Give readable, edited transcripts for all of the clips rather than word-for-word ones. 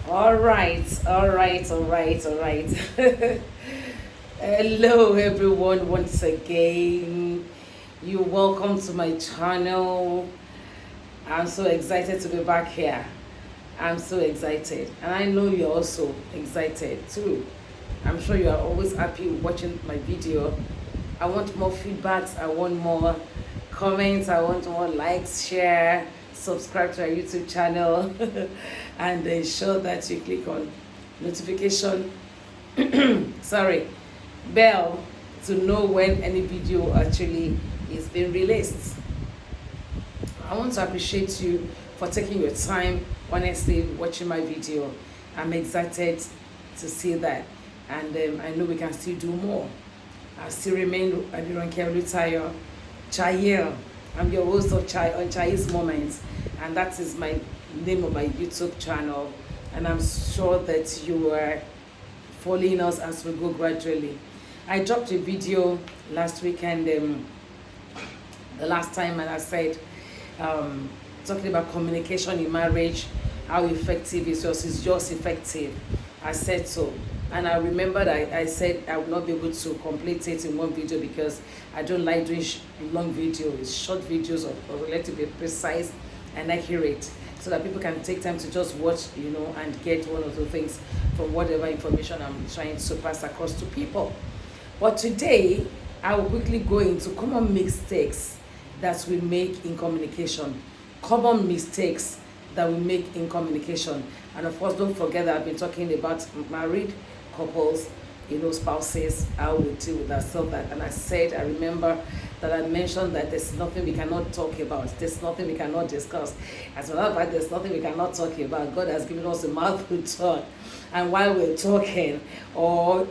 All right, all right, all right, all right. Hello, everyone, once again. You're welcome to my channel. I'm so excited to be back here. I'm so excited, and I know you're also excited too. I'm sure you are always happy watching my video. I want more feedbacks, I want more comments, I want more likes, share, subscribe to our YouTube channel, and ensure that you click on notification sorry, bell to know when any video actually is being released. I want to appreciate you for taking your time, honestly, watching my video. I'm excited to see that, and I know we can still do more. I still remain Adironke Retire Chayil. I'm your host of on Chayil's Moments, and that is my name of my YouTube channel. And I'm sure that you are following us as we go gradually. I dropped a video last weekend, the last time, and I said, talking about communication in marriage, how effective is yours? Is yours effective? I said so. And I remembered I said I would not be able to complete it in one video because I don't like doing long videos, short videos, or let it be precise and accurate so that people can take time to just watch, and get one of the things from whatever information I'm trying to pass across to people. But today, I will quickly go into common mistakes that we make in communication. Common mistakes that we make in communication. And of course, don't forget that I've been talking about married couples, spouses, how we deal with ourselves. And I remember that I mentioned that there's nothing we cannot talk about. There's nothing we cannot discuss. As a matter of fact, there's nothing we cannot talk about. God has given us a mouth to talk. And while we're talking or,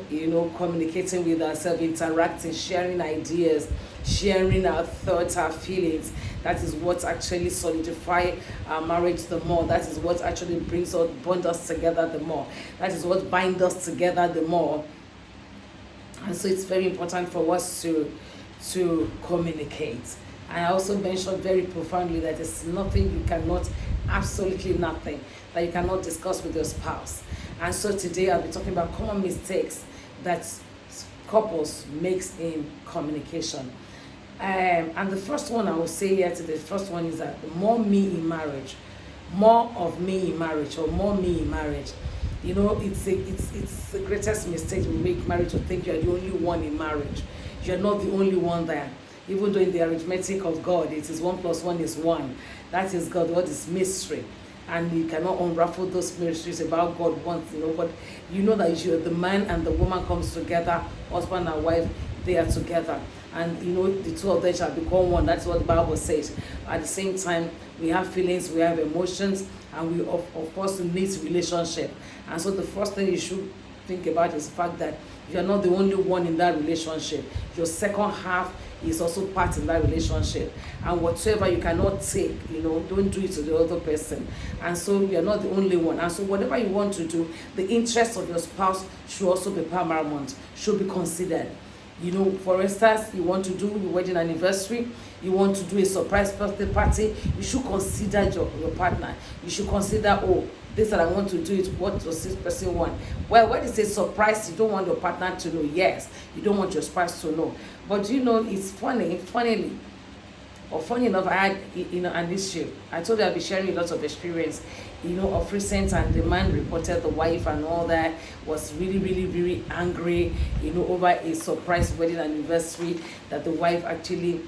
communicating with ourselves, interacting, sharing ideas, sharing our thoughts, our feelings, that is what actually solidify our marriage the more. That is what actually bond us together the more. That is what binds us together the more. And so it's very important for us to communicate. And I also mentioned very profoundly that there's nothing you cannot, absolutely nothing, that you cannot discuss with your spouse. And so today I'll be talking about common mistakes that couples makes in communication. And the first one I will say here today, the first one is that more me in marriage, more of me in marriage, or more me in marriage. It's the greatest mistake we make marriage to think you're the only one in marriage. You're not the only one there. Even though in the arithmetic of God, it is 1 + 1 is 1. That is God. What is mystery? And you cannot unravel those mysteries about God once, but that you're the man and the woman comes together, husband and wife, they are together. And the two of them shall become one. That's what the Bible says. At the same time, we have feelings, we have emotions, and we of course need relationship. And so the first thing you should think about is the fact that you're not the only one in that relationship. Your second half is also part in that relationship. And whatever you cannot take, don't do it to the other person. And so you're not the only one. And so whatever you want to do, the interest of your spouse should also be paramount, should be considered. For instance, you want to do your wedding anniversary, you want to do a surprise birthday party, you should consider your partner. You should consider, this that I want to do it, what does this person want? Well, when it's a surprise, you don't want your partner to know. Yes, you don't want your spouse to know. But it's funnily enough, I had an issue. I told you I'll be sharing a lot of experience, of recent, and the man reported the wife and all that was really, really, really angry, over a surprise wedding anniversary that the wife actually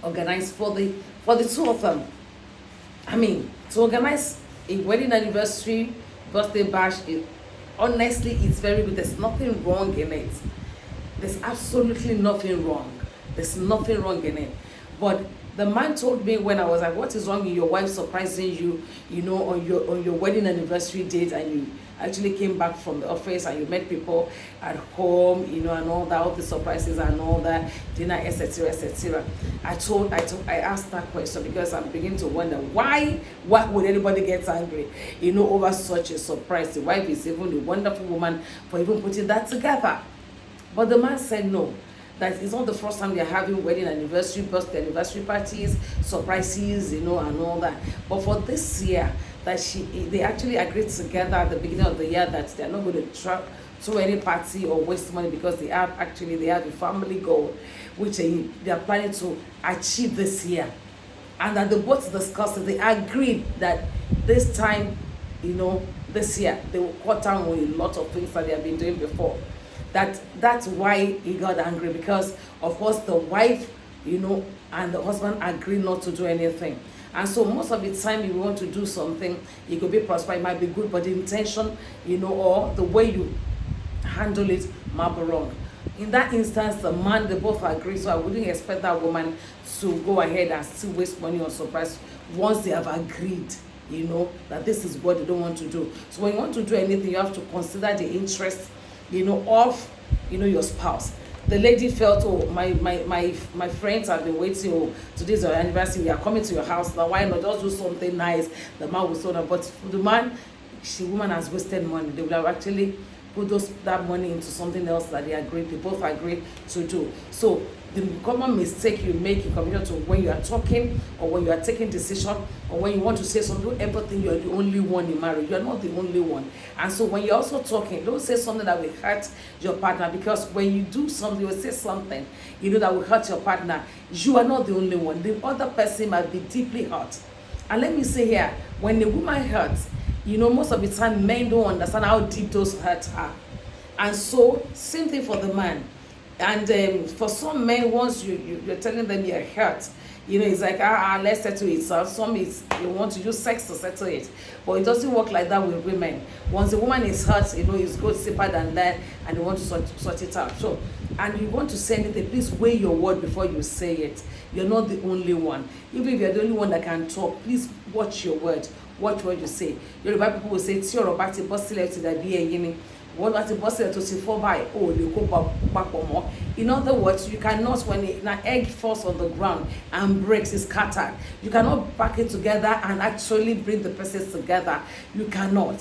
organized for the two of them. I mean, to organize a wedding anniversary, birthday bash, honestly, it's very good. There's nothing wrong in it. There's absolutely nothing wrong. There's nothing wrong in it. But the man told me when I was like, what is wrong with your wife surprising you, on your wedding anniversary date, and you actually came back from the office and you met people at home, and all that, all the surprises and all that, dinner, etc., etc. I asked that question because I'm beginning to wonder why would anybody get angry, over such a surprise? The wife is even a wonderful woman for even putting that together. But the man said no. That it's not the first time they're having wedding anniversary, birthday anniversary parties, surprises, and all that. But for this year, that they actually agreed together at the beginning of the year that they're not going to throw any party or waste money, because they have a family goal which they are planning to achieve this year. And that they both discussed it, they agreed that this time, this year they will cut down on a lot of things that they have been doing before. That's why he got angry, because of course the wife, and the husband agree not to do anything. And so most of the time, if you want to do something, it could be prosper, it might be good, but the intention, or the way you handle it might be wrong. In that instance, the man, they both agree, so I wouldn't expect that woman to go ahead and still waste money on surprise once they have agreed, that this is what they don't want to do. So when you want to do anything, you have to consider the interest, of, your spouse. The lady felt, oh, my friends have been waiting, oh, today's our anniversary, we are coming to your house, now why not just do something nice? The man was so, but for the man, the woman has wasted money. They would have actually put that money into something else that they both agreed to do. So the common mistake you make in comparison to when you are talking, or when you are taking decision, or when you want to say something, don't ever think you are the only one in marriage. You are not the only one. And so when you're also talking, don't say something that will hurt your partner, because when you do something, you will say something, that will hurt your partner. You are not the only one. The other person might be deeply hurt. And let me say here, when the woman hurts, most of the time men don't understand how deep those hurts are. And so same thing for the man. And for some men, once you're telling them you're hurt, it's like, let's settle it. So some is you want to use sex to settle it, but it doesn't work like that with women. Once the woman is hurt, it's goes deeper than that, and you want to sort it out. So, and you want to say anything, please weigh your word before you say it. You're not the only one. Even if you're the only one that can talk, please watch your word. Watch what you say. Yoruba people will say, "Tí ọ̀rọ̀ bá ti bọ́ sílẹ̀ ti dàbí ẹyin ni." What bá ti bọ́ sílẹ̀ tó ti fọ́ báyìí, ó lè kó papọ̀ mọ́. In other words, you cannot, when an egg falls on the ground and breaks, it's scattered. You cannot pack it together and actually bring the pieces together. You cannot,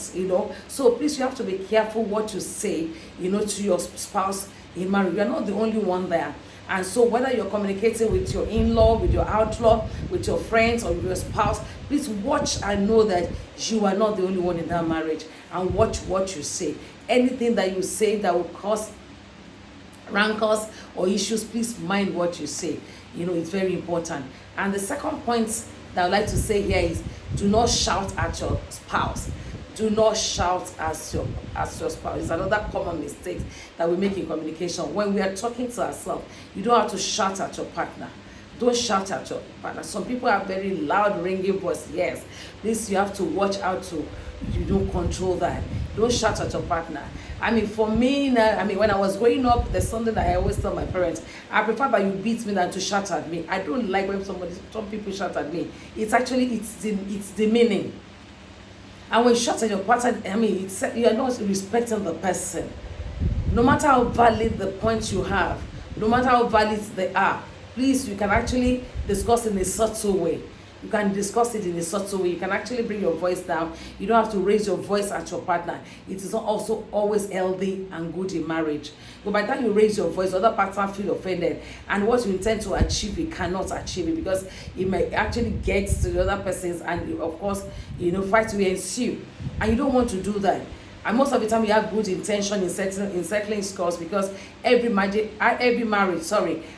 So please, you have to be careful what you say, to your spouse in marriage. You're not the only one there. And so whether you're communicating with your in-law, with your outlaw, with your friends, or with your spouse, please watch and know that you are not the only one in that marriage. And watch what you say. Anything that you say that will cause rancors or issues, please mind what you say. It's very important. And the second point that I'd like to say here is, do not shout at your spouse. Do not shout as your spouse. It's another common mistake that we make in communication. When we are talking to ourselves, you don't have to shout at your partner. Don't shout at your partner. Some people are very loud, ringing voice. Yes, please, you have to watch out to you don't control that. Don't shout at your partner. For me now, when I was growing up, there's something that I always tell my parents. I prefer that you beat me than to shout at me. I don't like when some people shout at me. It's demeaning. And when you shout at your partner, you are not respecting the person. No matter how valid the points you have, no matter how valid they are, please, you can actually discuss in a subtle way. You can discuss it in a subtle way. You can actually bring your voice down. You don't have to raise your voice at your partner. It is also always healthy and good in marriage. But by the time you raise your voice, the other partner feel offended. And what you intend to achieve, you cannot achieve it, because it may actually get to the other person's, and of course, fight will ensue. And you don't want to do that. And most of the time, you have good intention in settling scores, because every marriage,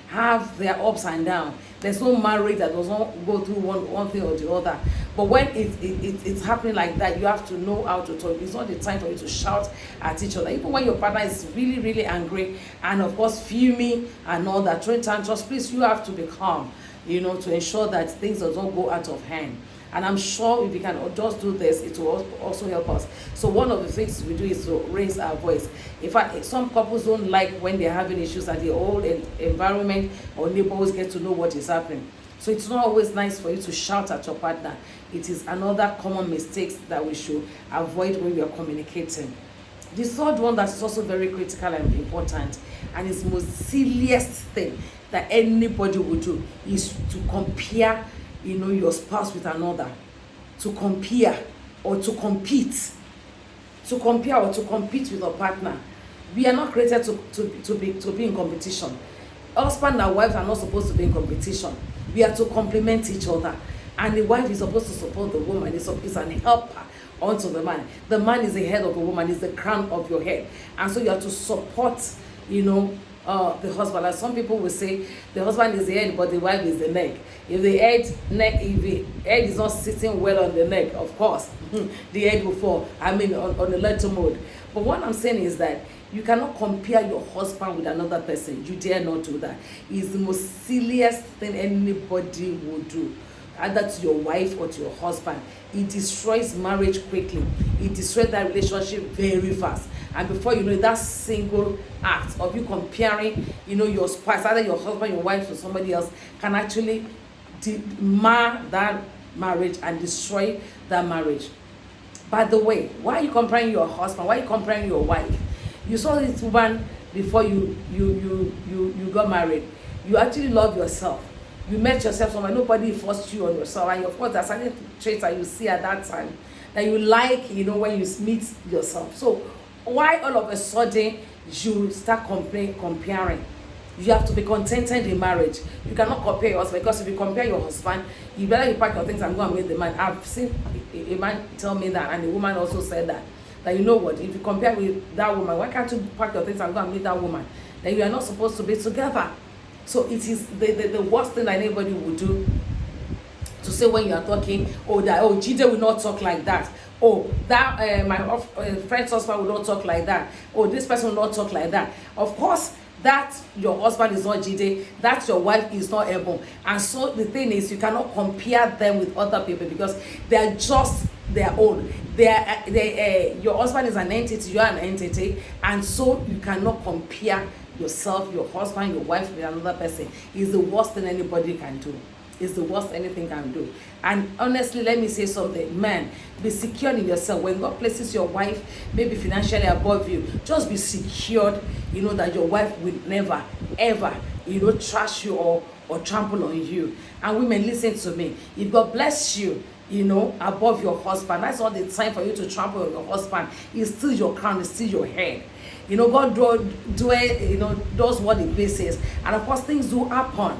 have their ups and downs. There's no marriage that does not go through one thing or the other. But when it's happening like that, you have to know how to talk. It's not the time for you to shout at each other. Even when your partner is really, really angry and, of course, fuming and all that, throwing tantrums, please, you have to be calm, to ensure that things don't go out of hand. And I'm sure if we can just do this, it will also help us. So one of the things we do is to raise our voice. In fact, some couples don't like when they're having issues that the whole environment or neighbors get to know what is happening. So it's not always nice for you to shout at your partner. It is another common mistake that we should avoid when we are communicating. The third one that is also very critical and important, and is the most silliest thing that anybody would do, is to compare your spouse with another, to compare or to compete with a partner. We are not created to be in competition. Husband and wife are not supposed to be in competition. We are to complement each other. And the wife is supposed to support the woman. It's an helper unto the man. The man is the head of the woman, is the crown of your head. And so you have to support, the husband. Like some people will say the husband is the head, but the wife is the neck. If the head is not sitting well on the neck, of course, the head will fall. I mean, on the letter mode. But what I'm saying is that you cannot compare your husband with another person. You dare not do that. It's the most silliest thing anybody will do, either to your wife or to your husband. It destroys marriage quickly. It destroys that relationship very fast. And before you know it, that single act of you comparing, your spouse, either your husband, your wife, or somebody else, can actually mar that marriage and destroy that marriage. By the way, why are you comparing your husband? Why are you comparing your wife? You saw this woman before you got married. You actually love yourself. You met yourself somewhere. Nobody forced you on yourself. And of course, there are certain traits that you see at that time that you like, when you meet yourself. So why all of a sudden you start comparing? You have to be contented in marriage. You cannot compare your husband, because if you compare your husband, you better you pack your things and go and meet the man. I've seen a man tell me that, and a woman also said that you know what, if you compare with that woman, why can't you pack your things and go and meet that woman? Then you are not supposed to be together. So it is the worst thing that anybody would do, to say when you are talking, Jide will not talk like that. That my friend's husband will not talk like that. This person will not talk like that. Of course, that your husband is not Jide, that your wife is not Ebon. And so the thing is, you cannot compare them with other people, because they are just their own. Your husband is an entity, you are an entity, and so you cannot compare yourself, your husband, your wife with another person. Is the worst thing anybody can do. Is the worst anything can do. And honestly, let me say something, man, be secure in yourself. When God places your wife maybe financially above you, just be secured, that your wife will never ever trash you or trample on you. And women, listen to me. If God bless you, above your husband, that's not the time for you to trample on your husband. It's still your crown, it's still your head. God does what He places. And of course, things do happen.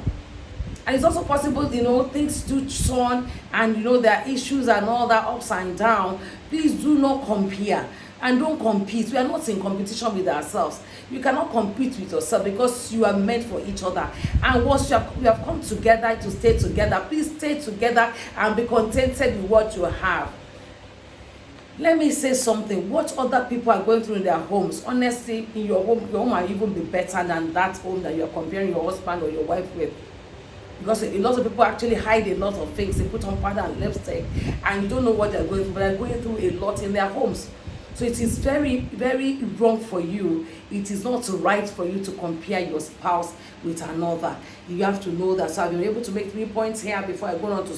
And it's also possible, things do turn, and there are issues and all that, ups and down. Please do not compare and don't compete. We are not in competition with ourselves. You cannot compete with yourself, because you are meant for each other. And once you have come together to stay together, please stay together and be contented with what you have. Let me say something. What other people are going through in their homes, honestly, in your home might even be better than that home that you are comparing your husband or your wife with. Because a lot of people actually hide a lot of things. They put on powder and lipstick, and you don't know what they're going through, but they're going through a lot in their homes. So it is very, very wrong for you. It is not right for you to compare your spouse with another. You have to know that. So I've been able to make 3 points here before I go on to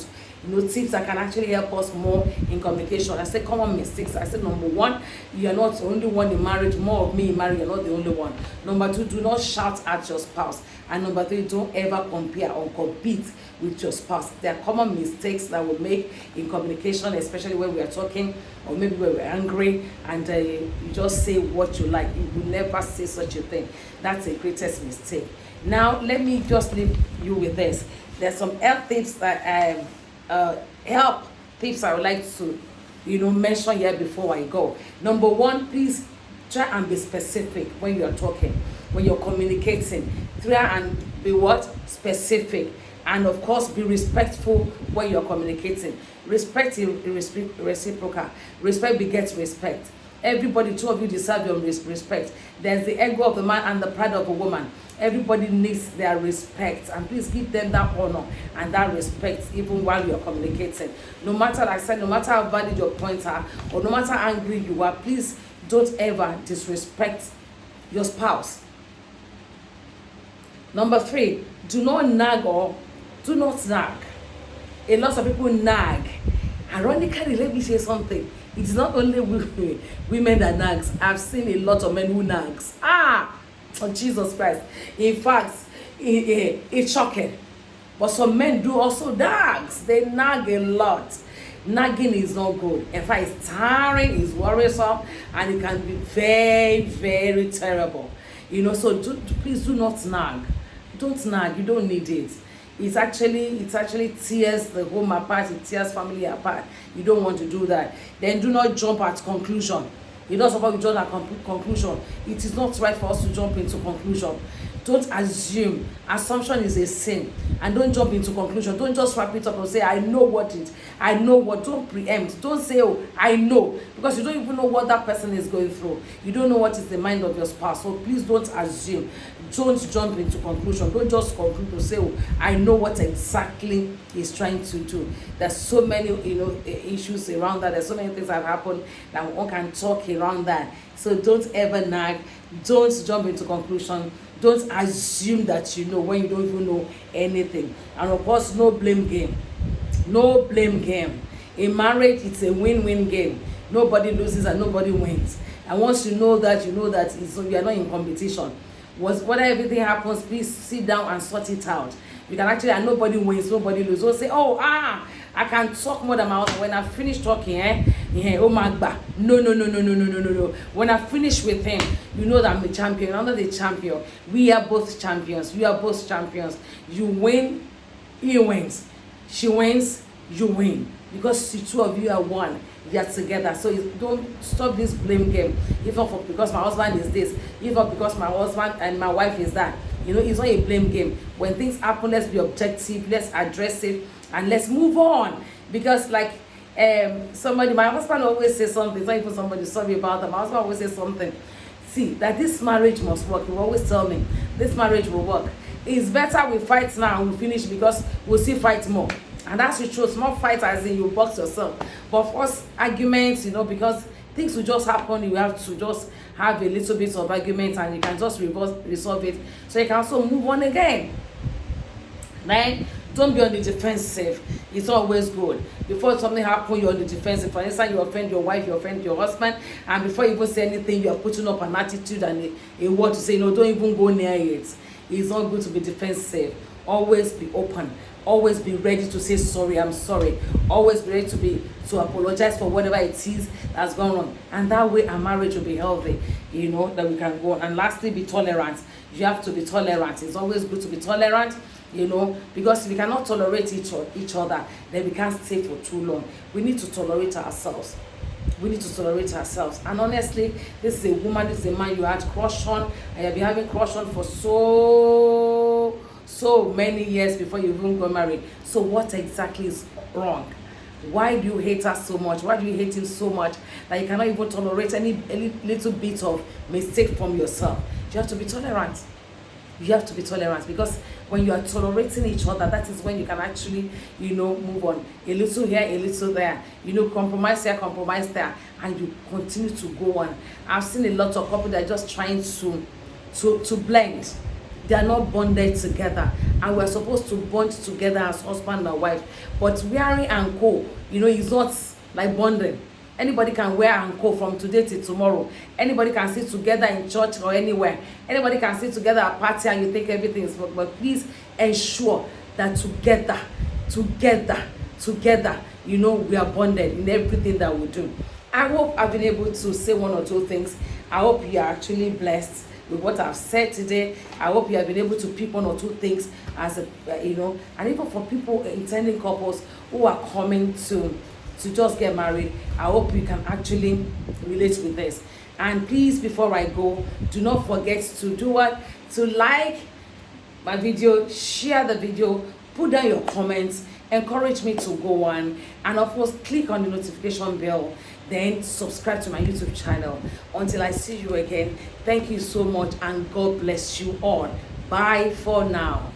tips that can actually help us more in communication. I said common mistakes. I said number 1, you are not the only one in marriage. More of me in marriage, you're not the only one. Number 2, do not shout at your spouse. And number 3, don't ever compare or compete with your spouse. There are common mistakes that we make in communication, especially when we are talking, or maybe when we're angry, and you just say what you like. You will never say such a thing. That's the greatest mistake. Now, let me just leave you with this. There's some health tips that help tips I would like to mention here before I go. Number 1, please try and be specific when you're talking, when you're communicating. Try and be what? Specific. And of course, be respectful when you're communicating. Respect is reciprocal. Respect begets respect. Everybody, 2 of you deserve your respect. There's the ego of the man and the pride of a woman. Everybody needs their respect, and please give them that honor and that respect even while you're communicating. No matter, like I said, no matter how valid your points are, or no matter how angry you are, please don't ever disrespect your spouse. Number 3, do not nag or do not nag. A lot of people nag. Ironically, let me say something. It's not only women that nags. I've seen a lot of men who nags. Oh, Jesus Christ. In fact, it's shocking. But some men do also nags. They nag a lot. Nagging is not good. In fact, it's tiring, it's worrisome, and it can be very, very terrible. So please do not nag. Don't nag. You don't need it. it actually tears the home apart, it tears family apart. You don't want to do that. Then do not jump at conclusion. You don't suppose you jump at conclusion. It is not right for us to jump into conclusion. Don't assume. Assumption is a sin. And don't jump into conclusion. Don't just wrap it up and say, I know what it. I know what. Don't preempt. Don't say, oh, I know. Because you don't even know what that person is going through. You don't know what is the mind of your spouse. So please don't assume. Don't jump into conclusion. Don't just conclude to say, oh, I know what exactly he's trying to do. There's so many, issues around that. There's so many things that happen that one can talk around that. So don't ever nag. Don't jump into conclusion. Don't assume that you know when you don't even know anything. And of course, no blame game. No blame game. In marriage, it's a win-win game. Nobody loses and nobody wins. And once you know that you are not in competition. Whether everything happens, please sit down and sort it out. You can actually, and nobody wins, nobody loses. Don't say, oh, I can talk more than my husband. When I finish talking, oh my God. No. When I finish with him, you know that I'm the champion. I'm not the champion. We are both champions. You are both champions. You win, he wins. She wins, you win. Because the two of you are one. You are together. So don't stop this blame game. If not because my husband is this, if not because my husband and my wife is that. It's not a blame game. When things happen, let's be objective, let's address it, and let's move on. Because my husband always says something. It's not even somebody sorry about that. My husband always says something. See, that this marriage must work. He will always tell me, this marriage will work. It's better we fight now and we finish because we'll still fight more. And that's the truth. Small fight as in you box yourself. But of course, arguments, because things will just happen. You have to just have a little bit of argument and you can just resolve it. So you can also move on again. Then don't be on the defensive. It's always good. Before something happens, you're on the defensive. For instance, you offend your wife, you offend your husband, and before you even say anything, you're putting up an attitude and a word to say, don't even go near it. It's not good to be defensive. Always be open. Always be ready to say sorry, I'm sorry. Always be ready to apologize for whatever it is that's going on. And that way our marriage will be healthy, that we can go on. And lastly, be tolerant. You have to be tolerant. It's always good to be tolerant, because if we cannot tolerate each other, then we can't stay for too long. We need to tolerate ourselves. And honestly, this is a woman, this is a man you had crush on, and you've been having crush on for so many years before you even got married. So what exactly is wrong? Why do you hate her so much? Why do you hate him so much that you cannot even tolerate any little bit of mistake from yourself? You have to be tolerant. Because when you are tolerating each other, that is when you can actually, move on. A little here, a little there. Compromise here, compromise there. And you continue to go on. I've seen a lot of couples that are just trying to blend. They are not bonded together, and we're supposed to bond together as husband and wife. But wearing and co, is not like bonding. Anybody can wear and co from today till tomorrow. Anybody can sit together in church or anywhere. Anybody can sit together at a party and you think everything is work. But please ensure that together, we are bonded in everything that we do. I hope I've been able to say one or two things. I hope you are actually blessed with what I've said today. I hope you have been able to pick one or two things as and even for people, intending couples who are coming to just get married, I hope you can actually relate with this. And please, before I go, do not forget to do what? To like my video, share the video, put down your comments, encourage me to go on, and of course, click on the notification bell. Then subscribe to my YouTube channel. Until I see you again, thank you so much and God bless you all. Bye for now.